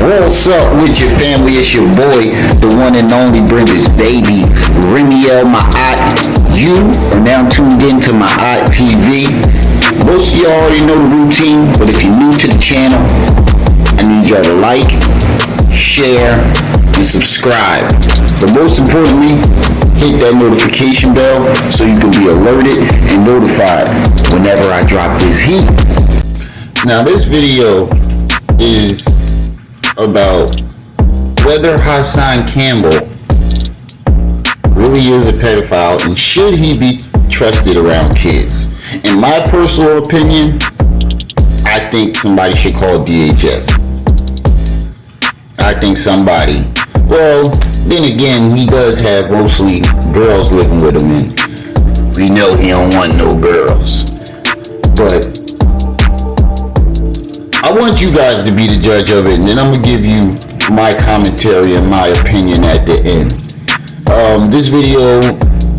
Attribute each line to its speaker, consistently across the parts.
Speaker 1: What's up with your family? It's your boy, the one and only Brenda's baby, Remiel, my aunt. You are now tuned into my aunt TV. Most of y'all already know the routine, but if you're new to the channel, I need y'all to like, share, and subscribe. But most importantly, hit that notification bell so you can be alerted and notified whenever I drop this heat. Now this video is about whether Hassan Campbell really is a pedophile and should he be trusted around kids. In my personal opinion, I think somebody should call DHS. I think somebody, well, then again, he does have mostly girls living with him, and we know he don't want no girls. But I want you guys to be the judge of it, and then I'm going to give you my commentary and my opinion at the end. This video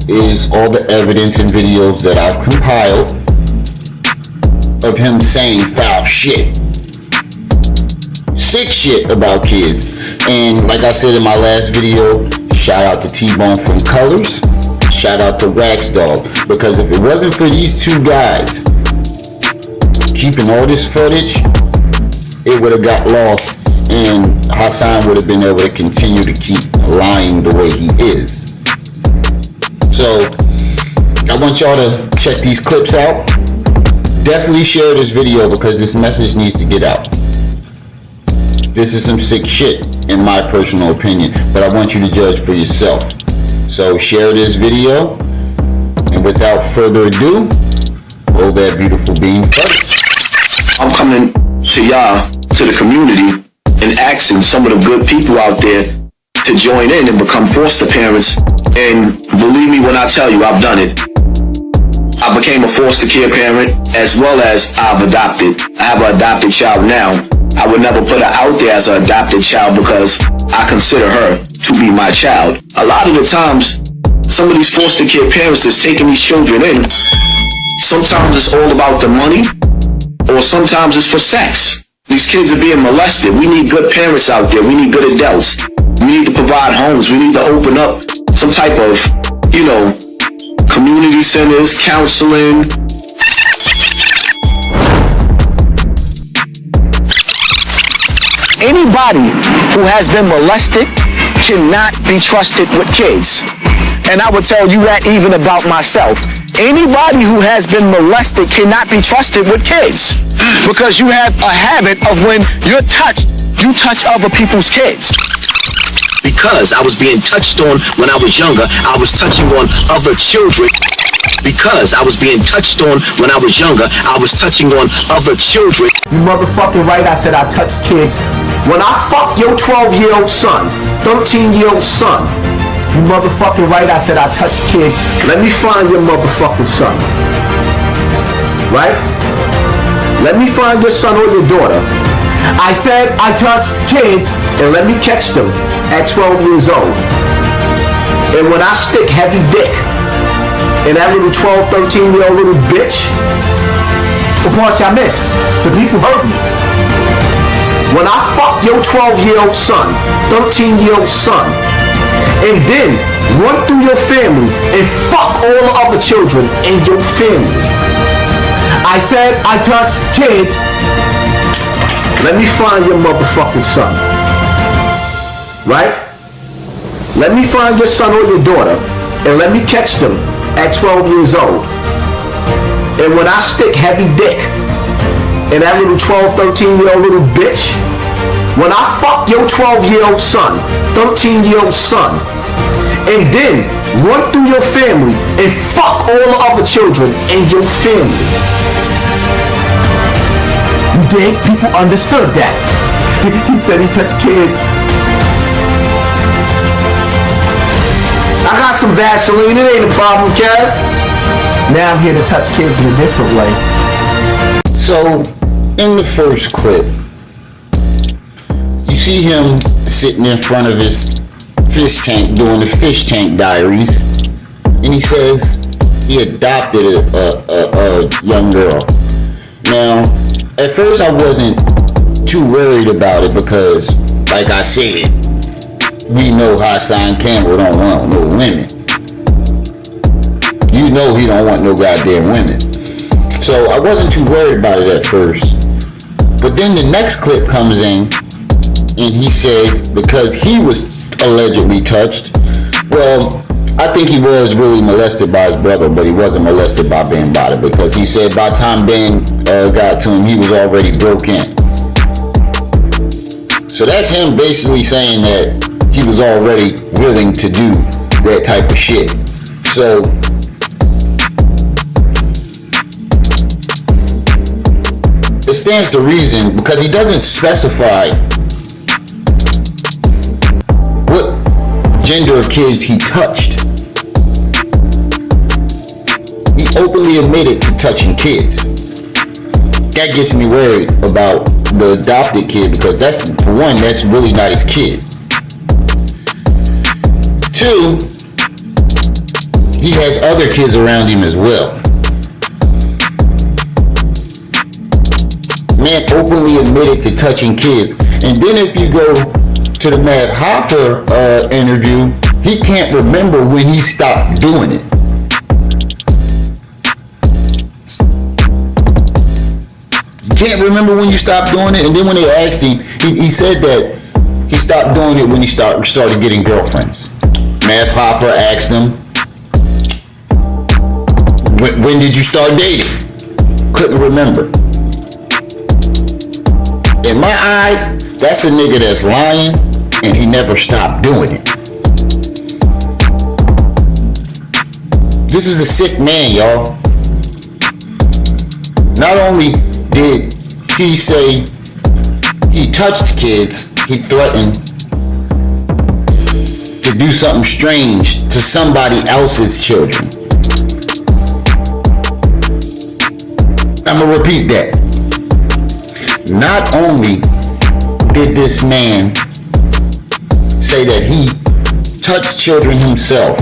Speaker 1: is all the evidence and videos that I've compiled of him saying foul shit. Sick shit about kids. And like I said in my last video, shout out to T-Bone from Colors. Shout out to Wax Dog. Because if it wasn't for these two guys keeping all this footage, it would have got lost and Hassan would have been able to continue to keep lying the way he is. So I want y'all to check these clips out. Definitely share this video because this message needs to get out. This is some sick shit in my personal opinion, but I want you to judge for yourself. So share this video, and without further ado, hold that beautiful bean first.
Speaker 2: I'm coming to y'all, to the community, and asking some of the good people out there to join in and become foster parents. And believe me when I tell you, I've done it. I became a foster care parent as well as I've adopted. I have an adopted child now. I would never put her out there as an adopted child because I consider her to be my child. A lot of the times, some of these foster care parents that's taking these children in, sometimes it's all about the money, or sometimes it's for sex. These kids are being molested. We need good parents out there. We need good adults. We need to provide homes. We need to open up some type of, community centers, counseling. Anybody who has been molested cannot be trusted with kids. And I would tell you that even about myself. Anybody who has been molested cannot be trusted with kids. Because you have a habit of when you're touched, you touch other people's kids. Because I was being touched on when I was younger, I was touching on other children. Because I was being touched on when I was younger, I was touching on other children.
Speaker 3: You motherfucking right, I said I touched kids. When I fucked your 12-year-old son, 13-year-old son, you motherfucking right, I said I touched kids. Let me find your motherfucking son. Right? Let me find your son or your daughter. I said I touched kids, and let me catch them at 12 years old. And when I stick heavy dick in that little 12, 13-year-old little bitch, the parts I missed, the people hurt me. When I fuck your 12-year-old son, 13-year-old son, and then run through your family and fuck all the other children in your family. I said I touched kids. Let me find your motherfucking son. Right? Let me find your son or your daughter, and let me catch them at 12 years old. And when I stick heavy dick in that little 12, 13-year-old little bitch, when I fuck your 12-year-old son, 13-year-old son, and then run through your family and fuck all the other children in your family. You dig? People understood that. He said he touched kids. I got some Vaseline, it ain't a problem, Kev. Now I'm here to touch kids in a different way.
Speaker 1: So, in the first clip, you see him sitting in front of his fish tank doing the fish tank diaries, and he says he adopted a young girl. Now, at first I wasn't too worried about it because, like I said, we know Hassan Campbell don't want no women. You know he don't want no goddamn women. So I wasn't too worried about it at first. But then the next clip comes in, and he said because he was allegedly touched, well, I think he was really molested by his brother, but he wasn't molested by Ben Bada, because he said by the time Ben got to him, he was already broke in. So that's him basically saying that he was already willing to do that type of shit. So it stands to reason, because he doesn't specify what gender of kids he touched. He openly admitted to touching kids. That gets me worried about the adopted kid, because that's, for one, that's really not his kid. Two, he has other kids around him as well. Man openly admitted to touching kids. And then if you go to the Matt Hoffa interview, he can't remember when he stopped doing it. You can't remember when you stopped doing it. And then when they asked him, he said that he stopped doing it when he started getting girlfriends. Matt Hoffa asked him, when did you start dating? Couldn't remember. In my eyes, that's a nigga that's lying, and he never stopped doing it. This is a sick man, y'all. Not only did he say he touched kids, he threatened to do something strange to somebody else's children. I'm gonna repeat that. Not only did this man say that he touched children himself,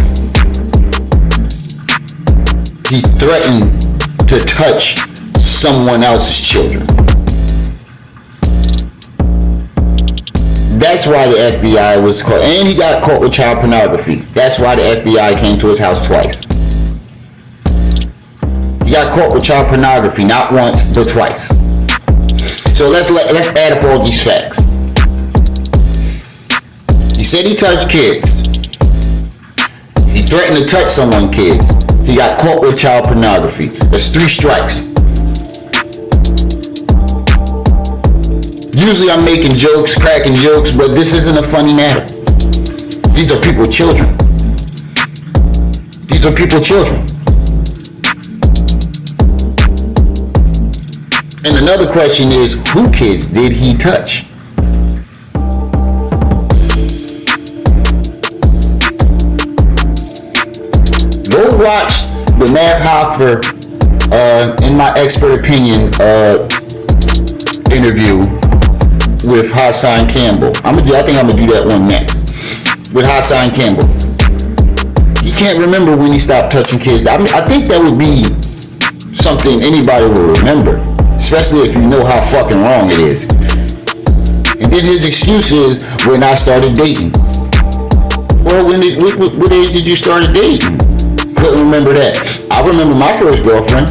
Speaker 1: he threatened to touch someone else's children. That's why the FBI was caught, and he got caught with child pornography. That's why the FBI came to his house twice. He got caught with child pornography, not once, but twice. So let's add up all these facts. He said he touched kids. He threatened to touch someone's kids. He got caught with child pornography. That's 3 strikes. Usually I'm making jokes, cracking jokes, but this isn't a funny matter. These are people's children. These are people's children. And another question is, who kids did he touch? Go watch the Matt Hoffa, in my expert opinion, interview with Hassan Campbell. I think I'm gonna do that one next. With Hassan Campbell. He can't remember when he stopped touching kids. I think that would be something anybody will remember. Especially if you know how fucking wrong it is. And then his excuse is, when I started dating. Well, what age did you start dating? Couldn't remember that. I remember my first girlfriend.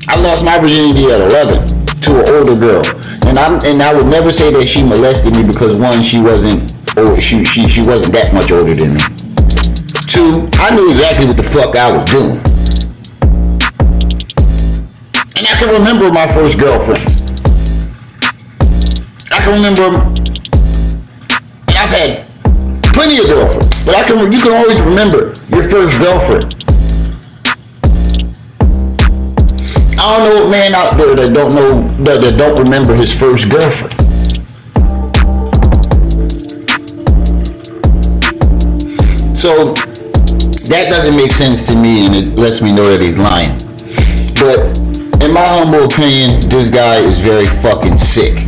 Speaker 1: I lost my virginity at 11 to an older girl. And I would never say that she molested me, because one, she wasn't that much older than me. 2, I knew exactly what the fuck I was doing. And I can remember my first girlfriend. I can remember, and I've had plenty of girlfriends, but you can always remember your first girlfriend. I don't know a man out there that don't remember his first girlfriend. So that doesn't make sense to me, and it lets me know that he's lying. But in my humble opinion, this guy is very fucking sick.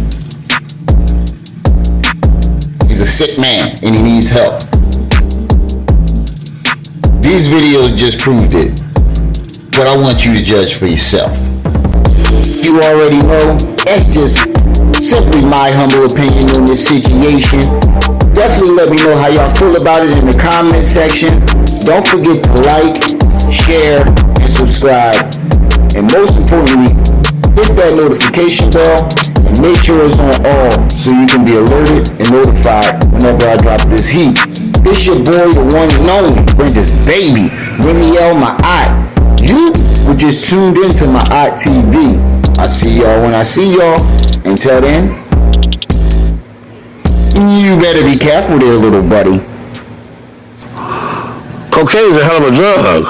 Speaker 1: He's a sick man, and he needs help. These videos just proved it, but I want you to judge for yourself. You already know, that's just Simply my humble opinion on this situation. Definitely let me know how y'all feel about it in the comment section. Don't forget to like, share, and subscribe. And most importantly, hit that notification bell and make sure it's on all so you can be alerted and notified whenever I drop this heat. It's your boy, the one and only, Brenda's baby, Remiel, my eye. You were just tuned into my eye TV. I see y'all when I see y'all. Until then, you better be careful there, little buddy.
Speaker 4: Cocaine's a hell of a drug.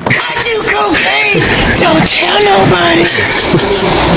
Speaker 5: I do cocaine. Don't tell nobody.